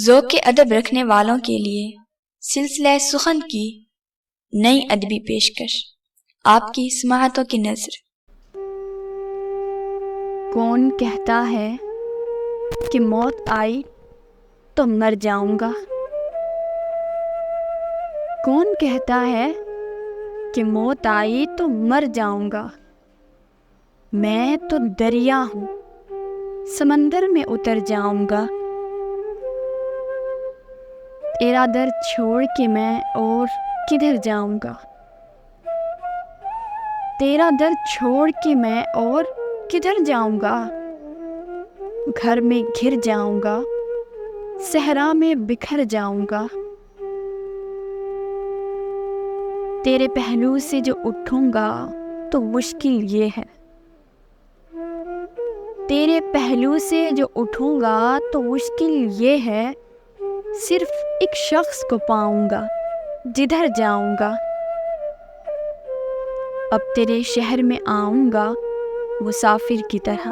ज़ौक़ अदब रखने वालों के लिए सिलसिला सुखन की नई अदबी पेशकश, आपकी समाअतों की नज़र। कौन कहता है कि मौत आई तो मर जाऊंगा? कौन कहता है कि मौत आई तो मर जाऊंगा? मैं तो दरिया हूँ, समंदर में उतर जाऊंगा। तेरा दर छोड़ के मैं और किधर जाऊंगा? तेरा दर छोड़ के मैं और किधर जाऊंगा? घर में घिर जाऊंगा, सहरा में बिखर जाऊंगा। तेरे पहलू से जो उठूंगा तो मुश्किल ये है, तेरे पहलू से जो उठूंगा तो मुश्किल ये है, सिर्फ एक शख्स को पाऊंगा जिधर जाऊंगा। अब तेरे शहर में आऊंगा मुसाफिर की तरह,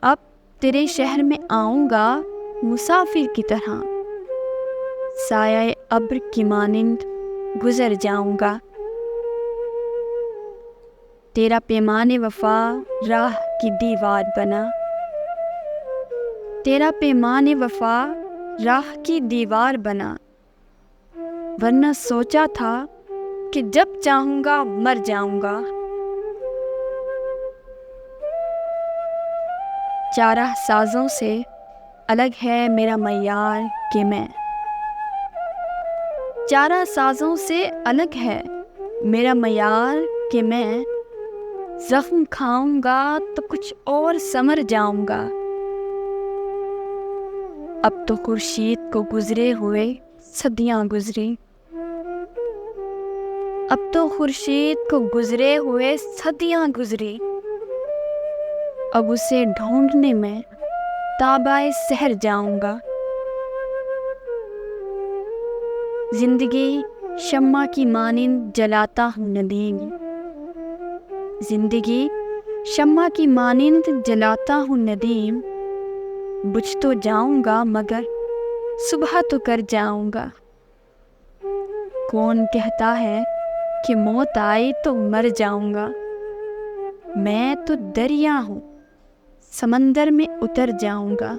अब तेरे शहर में आऊंगा मुसाफिर की तरह। साया अब्र की मानिंद गुजर जाऊंगा। तेरा पैमाने वफा राह की दीवार बना, तेरा पैमाने वफा राह की दीवार बना। वरना सोचा था कि जब चाहूंगा मर जाऊंगा। चारा साजों से अलग है मेरा मयार कि मैं, चारा साजों से अलग है मेरा मयार कि मैं। जख्म खाऊंगा तो कुछ और समर जाऊंगा। अब तो खुर्शीद को गुजरे हुए सदियां गुजरी, अब तो खुर्शीद को गुजरे हुए सदियां गुजरी। अब उसे ढूंढने में ताबाए सहर जाऊंगा। जिंदगी शम्मा की मानिंद जलाता हूँ नदीम, जिंदगी शम्मा की मानिंद जलाता हूँ नदीम। बुझ तो जाऊंगा मगर सुबह तो कर जाऊंगा। कौन कहता है कि मौत आई तो मर जाऊंगा? मैं तो दरिया हूँ, समंदर में उतर जाऊंगा।